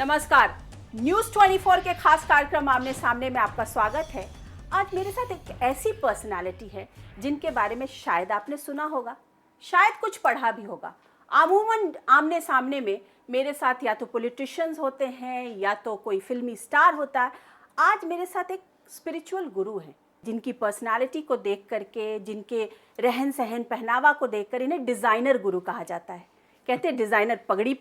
नमस्कार, न्यूज़ 24 के खास कार्यक्रम आमने सामने में आपका स्वागत है। आज मेरे साथ एक ऐसी पर्सनालिटी है जिनके बारे में शायद आपने सुना होगा, शायद कुछ पढ़ा भी होगा। अमूमन आमने सामने में मेरे साथ या तो पॉलिटिशियंस होते हैं या तो कोई फिल्मी स्टार होता है। आज मेरे साथ एक स्पिरिचुअल गुरु हैं जिनकी पर्सनालिटी को देख करके, जिनके रहन सहन पहनावा को देखकर इन्हें डिज़ाइनर गुरु कहा जाता है। कहते हैं डिज़ाइनर पगड़ी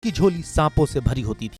की झोली सांपों से भरी होती थी।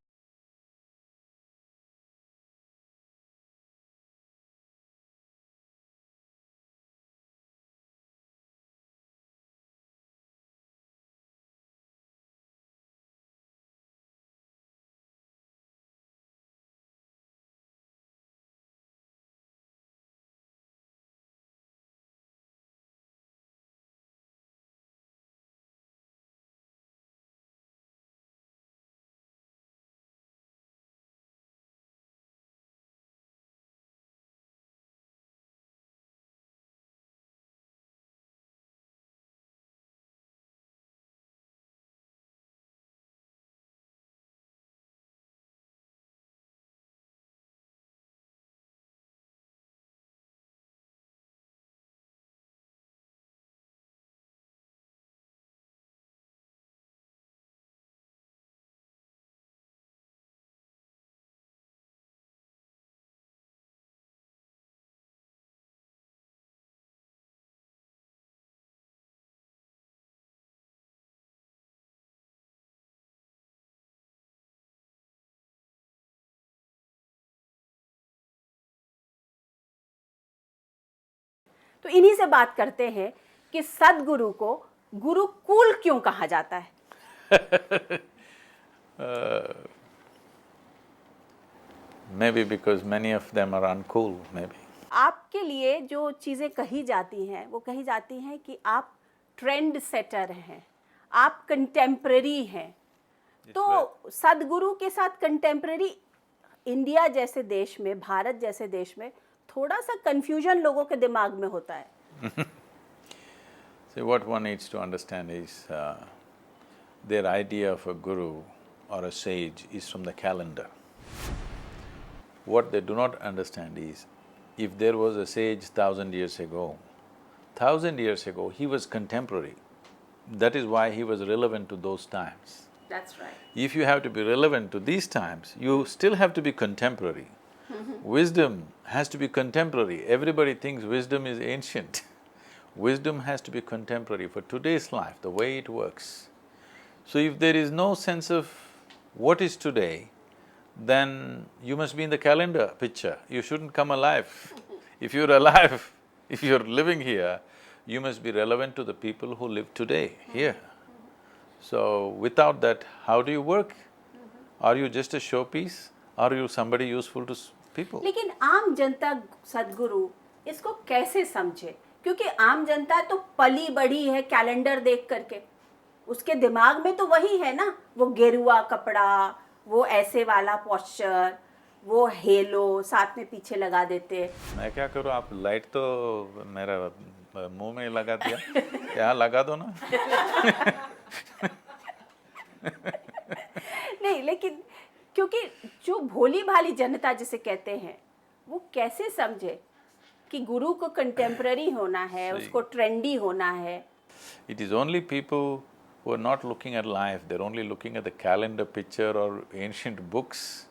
तो इन्हीं से बात करते हैं कि सदगुरु को गुरुकुल क्यों कहा जाता है। Maybe because many of them are uncool, maybe. आपके लिए जो चीज़ें कही जाती हैं वो कही जाती हैं कि आप ट्रेंड सेटर हैं, आप कंटेम्प्रेरी हैं। तो सदगुरु के साथ कंटेम्प्रेरी इंडिया जैसे देश में, भारत जैसे देश में थोड़ा सा कंफ्यूजन लोगों के दिमाग में होता है। See, what one needs to understand is their idea of a guru or a sage is from the calendar. What they do not understand is, if there was a sage 1,000 years ago, he was contemporary. That is why he was relevant to those times. That's right. If you have to be relevant to these times, you still have to be contemporary. Wisdom has to be contemporary. Everybody thinks wisdom is ancient. Wisdom has to be contemporary for today's life, the way it works. So if there is no sense of what is today, then you must be in the calendar picture, you shouldn't come alive. If you're alive, if you're living here, you must be relevant to the people who live today, here. So without that, how do you work? Are you just a showpiece? Are you somebody useful to people? लेकिन आम जनता सदगुरु इसको कैसे समझे? क्योंकि आम जनता तो पली बड़ी है कैलेंडर देख करके, उसके दिमाग में तो वही है ना, वो गेरुआ कपड़ा, वो ऐसे वाला पोस्चर, वो हेलो साथ में पीछे लगा देते। मैं क्या करूँ, आप लाइट तो मेरा मुंह में लगा दिया, यहाँ लगा दो ना। नहीं, लेकिन क्योंकि जो भोली भाली जनता जिसे कहते हैं, वो कैसे समझे कि गुरु को कंटेम्पररी होना है, उसको ट्रेंडी होना है। It is only people who are not looking at life, they're only looking at the calendar picture or ancient books,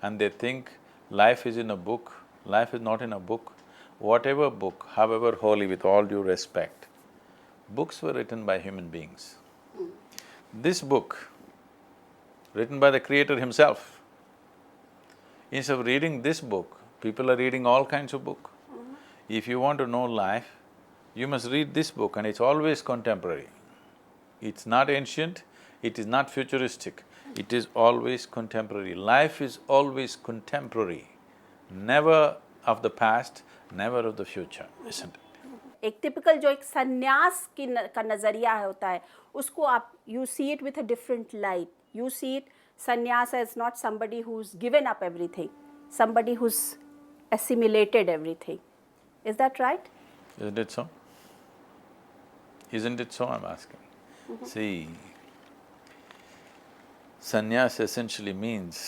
and they think life is in a book. Life is not in a book. Whatever book, however holy, with all due respect, books were written by human beings. This book, written by the Creator himself, instead of reading this book, People are reading all kinds of books. If you want to know life, you must read this book, and it's always contemporary. It's not ancient, it is not futuristic, it is always contemporary. Life is always contemporary, never of the past, never of the future, isn't it? एक typical जो एक सन्यास का नज़रिया होता है उसको आप you see it with a different light. You see it sannyas as not somebody who is given up everything, somebody who's assimilated everything. Is that right? Isn't it so? Isn't it so, I'm asking? See, sannyas essentially means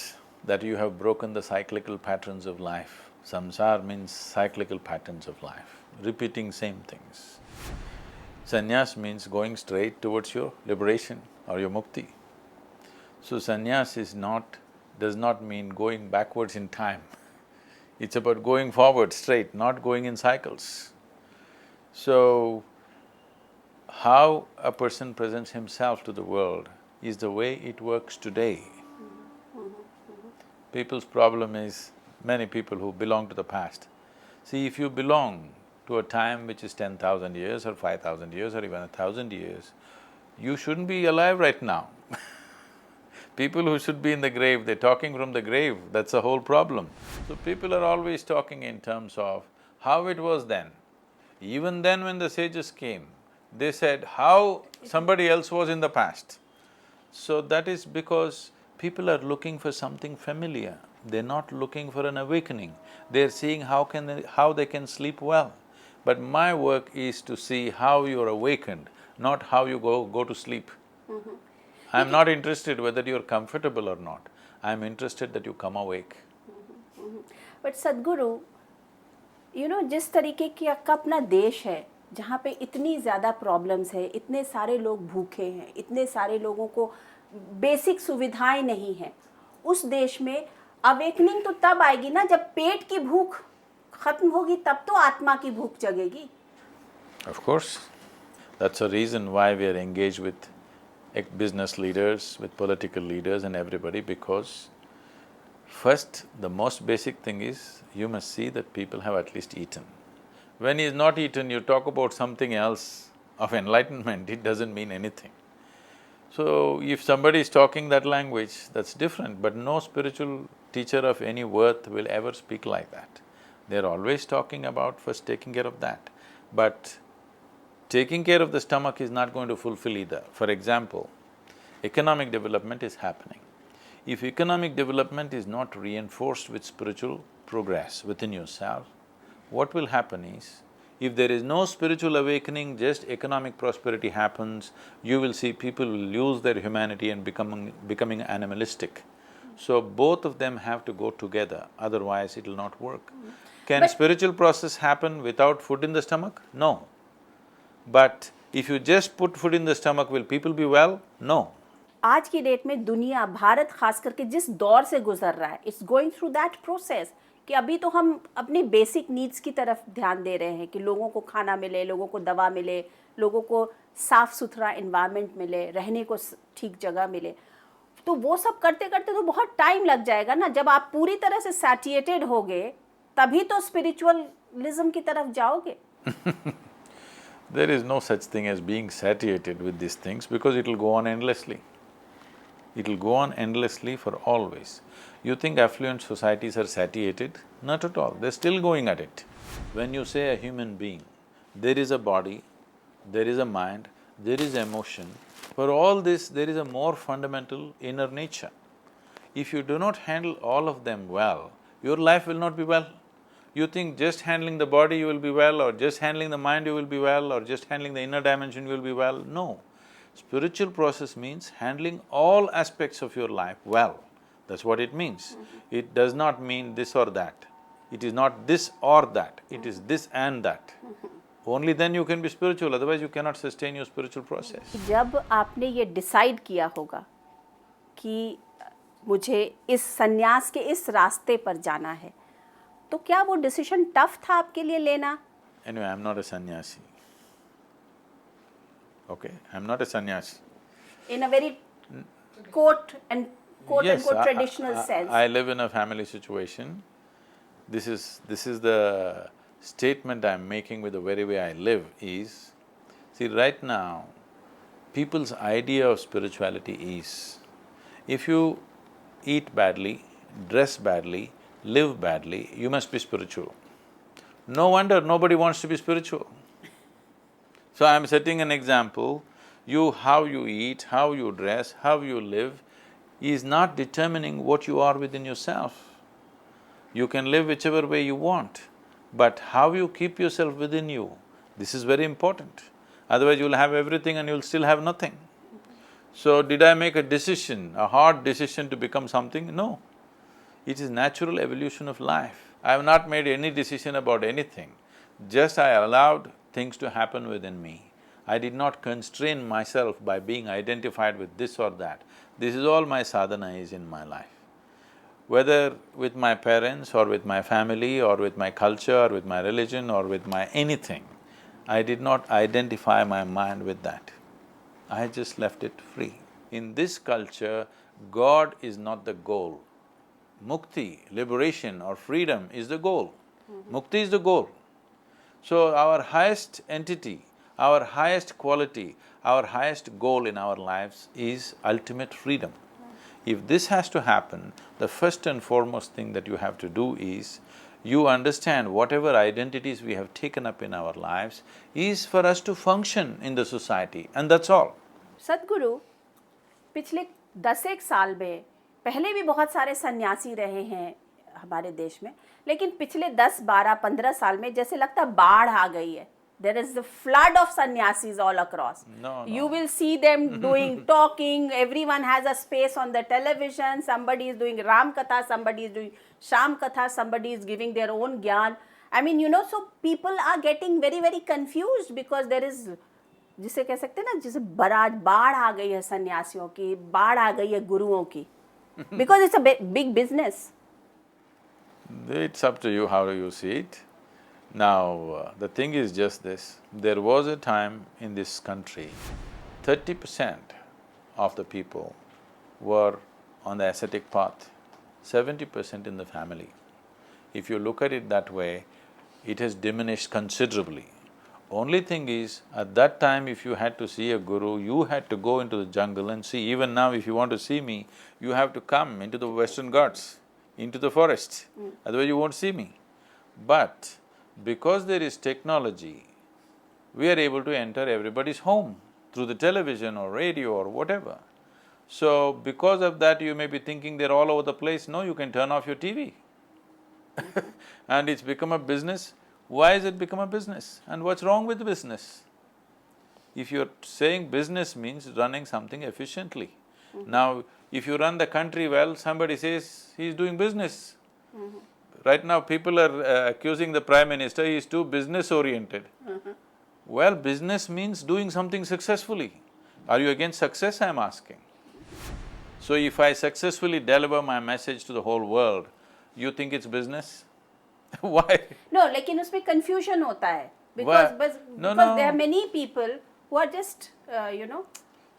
that you have broken the cyclical patterns of life. Samsara means cyclical patterns of life, repeating same things. Sannyas means going straight towards your liberation or your mukti. So sannyas does not mean going backwards in time. It's about going forward straight, not going in cycles. So, how a person presents himself to the world is the way it works today. People's problem is, many people who belong to the past. See, if you belong to a time which is 10,000 years or 5,000 years or even 1,000 years, you shouldn't be alive right now. People who should be in the grave, they're talking from the grave, that's the whole problem. So people are always talking in terms of how it was then. Even then when the sages came, they said how somebody else was in the past. So that is because people are looking for something familiar, they're not looking for an awakening. They're seeing how they can sleep well. But my work is to see how you're awakened, not how you go to sleep. I'm not interested whether you're comfortable or not, I'm interested that you come awake. But Sadhguru, you know, जिस तरीके की का अपना देश है जहाँ पे इतनी ज़्यादा प्रॉब्लम्स है, इतने सारे लोग भूखे हैं, इतने सारे लोगों को बेसिक सुविधाएं नहीं हैं, उस देश में अवेकनिंग तो तब आएगी ना जब पेट की भूख खत्म होगी, तब तो आत्मा की भूख जगेगी. Of course, that's a reason why we are engaged with business leaders, with political leaders and everybody, because first, the most basic thing is, you must see that people have at least eaten. When he's not eaten, you talk about something else of enlightenment, it doesn't mean anything. So, if somebody is talking that language, that's different, but no spiritual teacher of any worth will ever speak like that. They're always talking about first taking care of that. But taking care of the stomach is not going to fulfill either. For example, economic development is happening. If economic development is not reinforced with spiritual progress within yourself, what will happen is, if there is no spiritual awakening, just economic prosperity happens, you will see people will lose their humanity and becoming animalistic. So both of them have to go together, otherwise it'll not work. Can spiritual process happen without food in the stomach? No. But if you just put food in the stomach, will people be well? No. आज की date में दुनिया, भारत खास करके जिस दौर से गुजर रहा है, it's going through that process कि अभी तो हम अपनी बेसिक नीड्स की तरफ ध्यान दे रहे हैं कि लोगों को खाना मिले, लोगों को दवा मिले, लोगों को साफ सुथरा एनवायरनमेंट मिले, रहने को ठीक जगह मिले. तो वो सब करते करते तो बहुत टाइम लग जाएगा ना. जब आप पूरी तरह से सैटिएटेड होगे तभी तो स्पिरिचुअलिज्म की तरफ जाओगे. There is no such thing as being satiated with these things, because it'll go on endlessly. It'll go on endlessly for always. You think affluent societies are satiated? Not at all, they're still going at it. When you say a human being, there is a body, there is a mind, there is emotion. For all this, there is a more fundamental inner nature. If you do not handle all of them well, your life will not be well. You think just handling the body you will be well, or just handling the mind you will be well, or just handling the inner dimension you will be well. No. Spiritual process means handling all aspects of your life well. That's what it means. It does not mean this or that. It is not this or that, it is this and that. Only then you can be spiritual, otherwise you cannot sustain your spiritual process. जब आपने ये decide किया होगा कि मुझे इस संन्यास के इस रास्ते पर जाना है, तो क्या वो डिसीजन टफ था आपके लिए लेना? Anyway, I'm not a sannyasi. Okay, I'm not a sannyasi. In a very quote unquote traditional sense. I live in a family situation. This is the statement I'm making with the very way I live is, see right now, people's idea of spirituality is, if you eat badly, dress badly, live badly, you must be spiritual. No wonder nobody wants to be spiritual. So I'm setting an example, how you eat, how you dress, how you live is not determining what you are within yourself. You can live whichever way you want, but how you keep yourself within you, this is very important. Otherwise you'll have everything and you'll still have nothing. So did I make a decision, a hard decision to become something? No. It is natural evolution of life. I have not made any decision about anything, just I allowed things to happen within me. I did not constrain myself by being identified with this or that. This is all my sadhana is in my life. Whether with my parents or with my family or with my culture or with my religion or with my anything, I did not identify my mind with that. I just left it free. In this culture, God is not the goal. Mukti, liberation or freedom is the goal. Mukti is the goal. So our highest entity, our highest quality, our highest goal in our lives is ultimate freedom. If this has to happen, the first and foremost thing that you have to do is, you understand whatever identities we have taken up in our lives is for us to function in the society, and that's all. सतगुरु, पिछले 10 साल में पहले भी बहुत सारे सन्यासी रहे हैं हमारे देश में, लेकिन पिछले 10, 12, 15 साल में जैसे लगता बाढ़ आ गई है. There is the flood of sannyasis all across. No. You will see them doing, talking, everyone has a space on the television, somebody is doing Ram Katha, somebody is doing Sham Katha, somebody is giving their own gyan. I mean, so people are getting very confused because there is, जिसे कह सकते हैं ना, जिसे बाढ़ आ गई है सन्यासियों की, बाढ़ आ गई है गुरुओं की, because it's a big business. It's up to you how you see it. Now, the thing is just this, there was a time in this country, 30% of the people were on the ascetic path, 70% in the family. If you look at it that way, it has diminished considerably. Only thing is, at that time if you had to see a guru, you had to go into the jungle and see. Even now if you want to see me, you have to come into the Western Ghats, into the forest, otherwise you won't see me. But because there is technology, we are able to enter everybody's home through the television or radio or whatever. So, because of that you may be thinking they're all over the place. No, you can turn off your TV. And it's become a business. Why has it become a business? And what's wrong with the business? If you're saying business means running something efficiently. Now, if you run the country well, somebody says he's doing business. Right now, people are accusing the Prime Minister, he's too business-oriented. Well, business means doing something successfully. Are you against success, I'm asking? So if I successfully deliver my message to the whole world, you think it's business? Why? No, लेकिन उसमें confusion होता है. Why? Because No. there are many people who are just,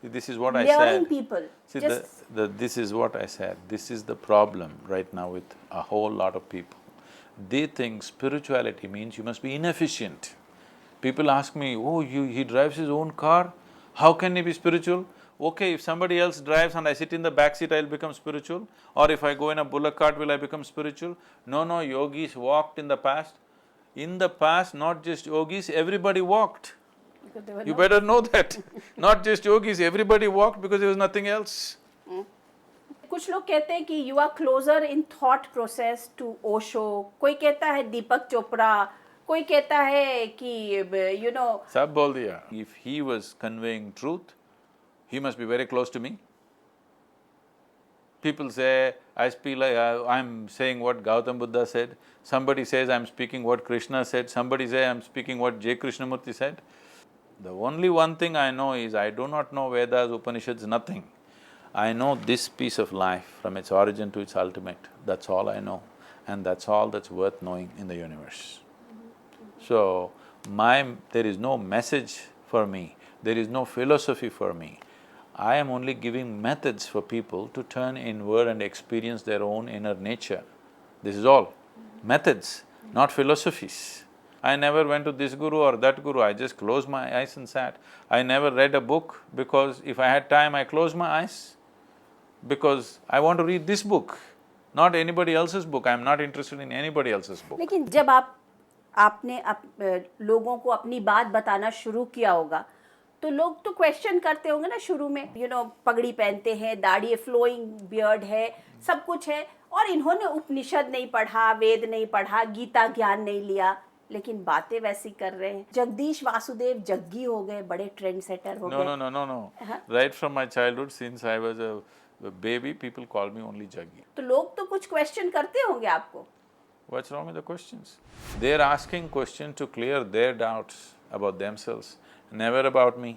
This is what I luring said. people. See, Just this is what I said, this is the problem right now with a whole lot of people. They think spirituality means you must be inefficient. People ask me, oh, he drives his own car, how can he be spiritual? Okay, if somebody else drives and I sit in the back seat, I'll become spiritual. Or if I go in a bullock cart, will I become spiritual? No, yogis walked in the past. In the past, not just yogis, everybody walked. because they were You not- better know that. Not just yogis, everybody walked because there was nothing else. कुछ लोग कहते हैं कि you are closer in thought process to Osho, कोई कहता है दीपक चोपड़ा, कोई कहता है कि Sab bol diya. If he was conveying truth, he must be very close to me. People say, I speak like… I'm saying what Gautam Buddha said, somebody says I'm speaking what Krishna said, somebody says I'm speaking what J. Krishnamurti said. The only one thing I know is I do not know Vedas, Upanishads, nothing. I know this piece of life from its origin to its ultimate, that's all I know. And that's all that's worth knowing in the universe. So, there is no message for me, there is no philosophy for me. I am only giving methods for people to turn inward and experience their own inner nature. This is all. methods, not philosophies. I never went to this guru or that guru, I just closed my eyes and sat. I never read a book because if I had time, I closed my eyes because I want to read this book, not anybody else's book. I'm not interested in anybody else's book. लेकिन जब आपने लोगों को अपनी बात बताना शुरू किया होगा तो लोग तो क्वेश्चन करते होंगे ना शुरू में, पगड़ी पहनते हैं, दाढ़ी फ्लोइंग बियर्ड है, सब कुछ है, और इन्होंने उपनिषद नहीं पढ़ा, वेद नहीं पढ़ा, गीता ज्ञान नहीं लिया, लेकिन बातें वैसी कर रहे हैं। जगदीश वासुदेव जग्गी हो गए, बड़े ट्रेंड सेटर हो गए। No. Right from my childhood, since I was a baby, people call me only Jaggi. तो लोग तो कुछ क्वेश्चन करते होंगे आपको। What's wrong with the questions? They're asking questions to clear their doubts about themselves, never about me.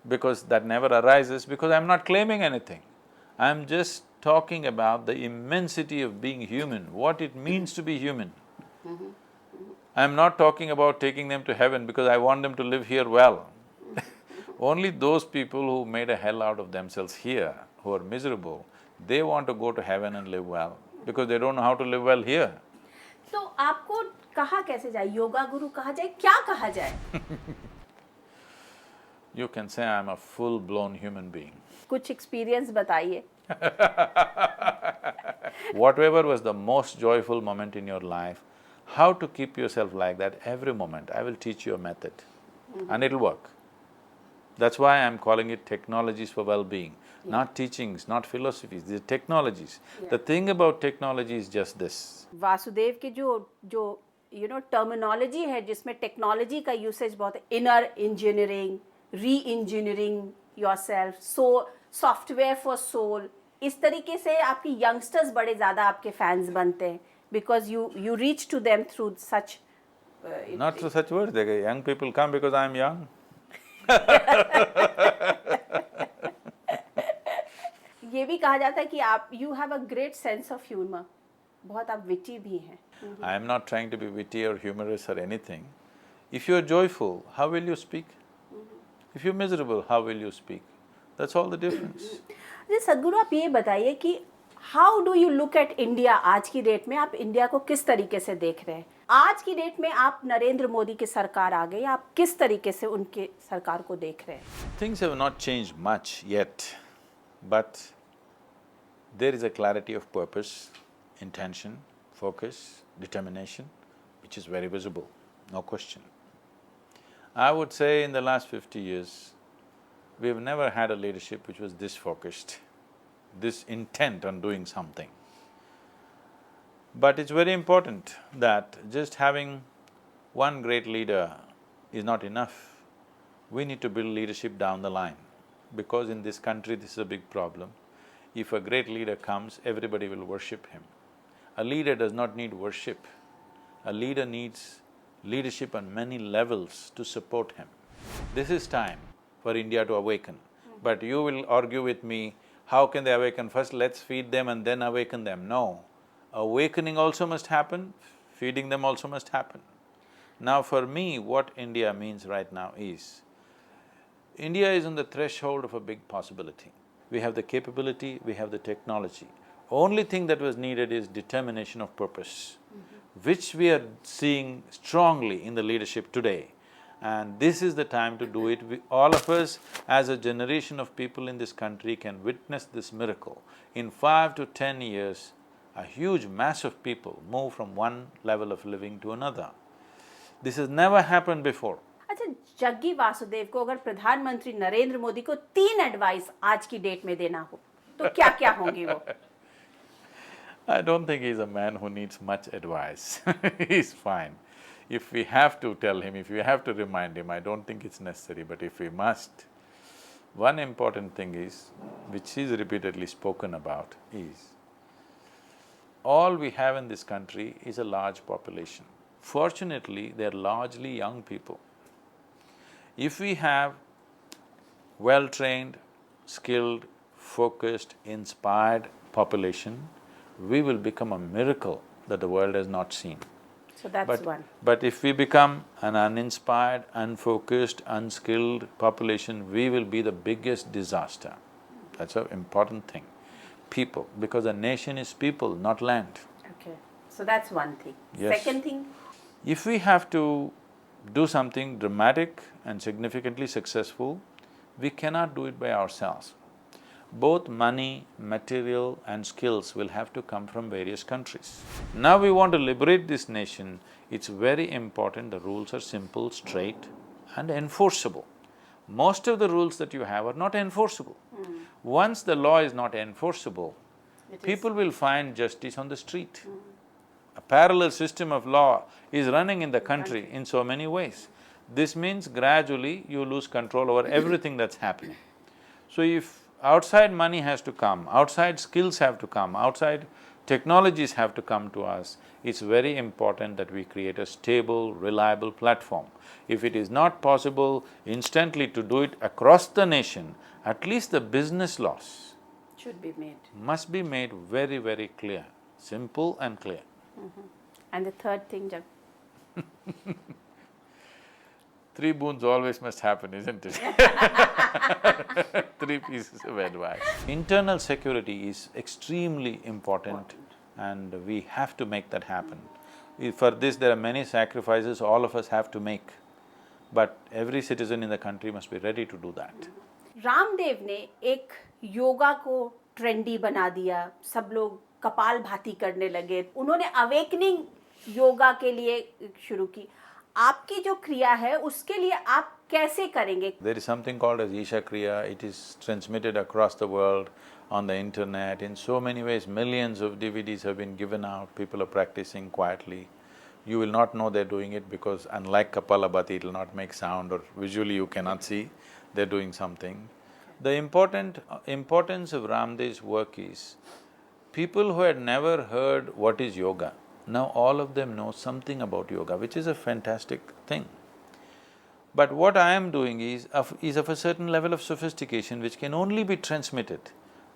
Because that never arises, because I'm not claiming anything. I'm just talking about the immensity of being human, what it means to be human. I'm not talking about taking them to heaven because I want them to live here well. Only those people who made a hell out of themselves here, who are miserable, they want to go to heaven and live well, because they don't know how to live well here. तो आपको कहा कैसे जाए? योगा गुरु कहा जाए, क्या कहा जाए? You can say I'm a full-blown human being. कुछ एक्सपीरियंस बताइए। Whatever was the most joyful moment in your life, how to keep yourself like that every moment, I will teach you a method and it'll work. That's why I'm calling it technologies for well-being, not teachings, not philosophies, these are technologies. The thing about technology is just this. Vasudev की जो terminology है जिसमें technology का usage बहुत है, inner engineering, re engineering yourself, software for soul, इस तरीके से आपकी यंगस्टर्स बड़े ज़्यादा आपके फैंस बनते हैं, because you reach to them through such… Not through such words, young people come because I'm young. ये भी कहा जाता है कि आप you have a great sense of humor, बहुत आप witty भी हैं। I am not trying to be witty or humorous or anything. If you are joyful, how will you speak? If you're miserable, how will you speak? That's all the difference. सदगुरु, आप ये बताइए कि how do you look at India आज की date में? आप India को किस तरीके से देख रहे हैं आज की डेट में? आप नरेंद्र मोदी की सरकार आ गई, आप किस तरीके से उनके सरकार को देख रहे हैं? Things have not changed much yet, but there is a clarity of purpose, intention, focus, determination, which is very visible, no question. I would say in the last 50 years, we have never had a leadership which was this focused, this intent on doing something. But it's very important that just having one great leader is not enough. We need to build leadership down the line, because in this country this is a big problem. If a great leader comes, everybody will worship him. A leader does not need worship. A leader needs leadership on many levels to support him. This is time for India to awaken. But you will argue with me, how can they awaken? First let's feed them and then awaken them. No. Awakening also must happen, feeding them also must happen. Now for me, what India means right now is, India is on the threshold of a big possibility. We have the capability, we have the technology. Only thing that was needed is determination of purpose, which we are seeing strongly in the leadership today. And this is the time to do it. All of us as a generation of people in this country can witness this miracle. In 5 to 10 years, a huge mass of people move from one level of living to another. This has never happened before. अच्छा, जग्गी वासुदेव को अगर प्रधानमंत्री नरेंद्र मोदी को 3 advice आज की date में देना हो तो क्या क्या होंगी वो? I don't think he's a man who needs much advice. He's fine. If we have to tell him, if we have to remind him, I don't think it's necessary, but if we must, one important thing is, which is repeatedly spoken about, is all we have in this country is a large population. Fortunately, they're largely young people. If we have well-trained, skilled, focused, inspired population, we will become a miracle that the world has not seen. So that's one. But if we become an uninspired, unfocused, unskilled population, we will be the biggest disaster. That's an important thing. People, because a nation is people, not land. Okay. So that's one thing. Yes. Second thing, If we have to do something dramatic and significantly successful, we cannot do it by ourselves. Both money, material and skills will have to come from various countries. Now we want to liberate this nation, it's very important the rules are simple, straight and enforceable. Most of the rules that you have are not enforceable. Once the law is not enforceable, people will find justice on the street. A parallel system of law is running in the country in so many ways. This means gradually you lose control over everything that's happening. So if outside money has to come, outside skills have to come, outside technologies have to come to us, it's very important that we create a stable, reliable platform. If it is not possible instantly to do it across the nation, at least the business laws should be made. must be made very, very clear, simple and clear. And the third thing, Three boons always must happen, isn't it? Three pieces of advice. Internal security is extremely important and we have to make that happen. For this there are many sacrifices all of us have to make, but every citizen in the country must be ready to do that. Ramdev ने एक योगा को trendy बना दिया, सब लोग कपालभाति करने लगे, उन्होंने अवेकनिंग योगा के लिए शुरू की। आपकी जो क्रिया है उसके लिए आप कैसे करेंगे? There is something called as Isha Kriya, it is transmitted across the world on the internet in so many ways. Millions of DVDs have been given out, people are practicing quietly. You will not know they're doing it because unlike Kapalabhati, it will not make sound or visually you cannot see they're doing something. The importance of Ramdev's work is, people who had never heard what is yoga, now all of them know something about yoga, which is a fantastic thing. But what I am doing is of a certain level of sophistication which can only be transmitted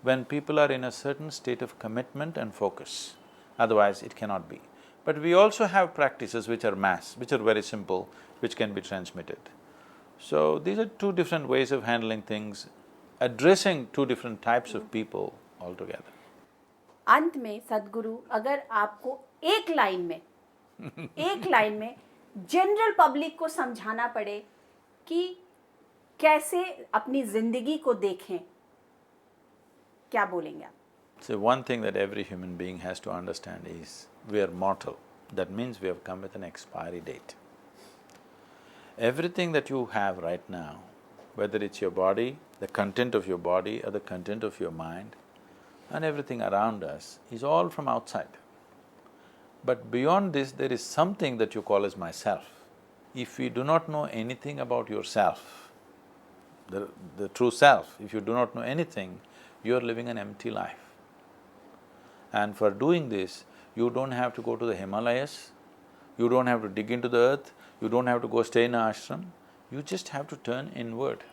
when people are in a certain state of commitment and focus, otherwise it cannot be. But we also have practices which are mass, which are very simple, which can be transmitted. So these are two different ways of handling things, addressing two different types of people altogether. अंत में सद्गुरु, अगर आपको एक line में general public को समझाना पड़े कि कैसे अपनी जिंदगी को देखें, क्या बोलेंगे आप? So one thing that every human being has to understand is, we are mortal. That means we have come with an expiry date. Everything that you have right now, whether it's your body, the content of your body or the content of your mind, and everything around us is all from outside. But beyond this, there is something that you call as myself. If you do not know anything about yourself, the true self, if you do not know anything, you are living an empty life. And for doing this, you don't have to go to the Himalayas, you don't have to dig into the earth, you don't have to go stay in an ashram, you just have to turn inward.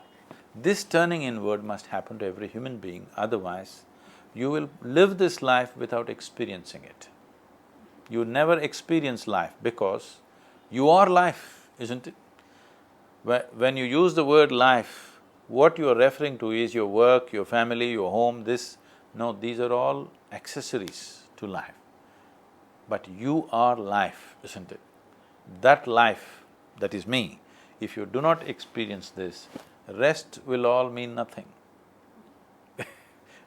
This turning inward must happen to every human being, otherwise you will live this life without experiencing it. You never experience life because you are life, isn't it? When you use the word life, what you are referring to is your work, your family, your home, this… No, these are all accessories to life. But you are life, isn't it? That life, that is me, if you do not experience this, rest will all mean nothing.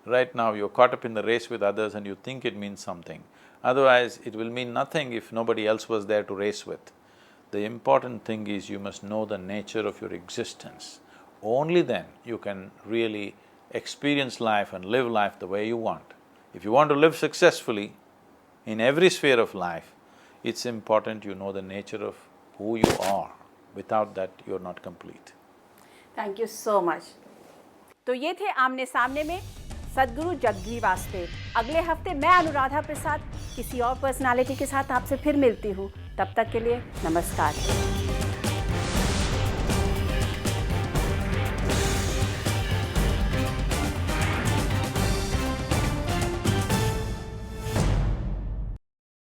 Right now you're caught up in the race with others and you think it means something. Otherwise, it will mean nothing if nobody else was there to race with. The important thing is you must know the nature of your existence. Only then you can really experience life and live life the way you want. If you want to live successfully in every sphere of life, it's important you know the nature of who you are. Without that, you're not complete. Thank you so much. तो ये थे आमने सामने में सद्गुरु जग्गी वासुदेव। अगले हफ्ते मैं अनुराधा प्रसाद किसी और पर्सनालिटी के साथ आपसे फिर मिलती हूँ। तब तक के लिए नमस्कार।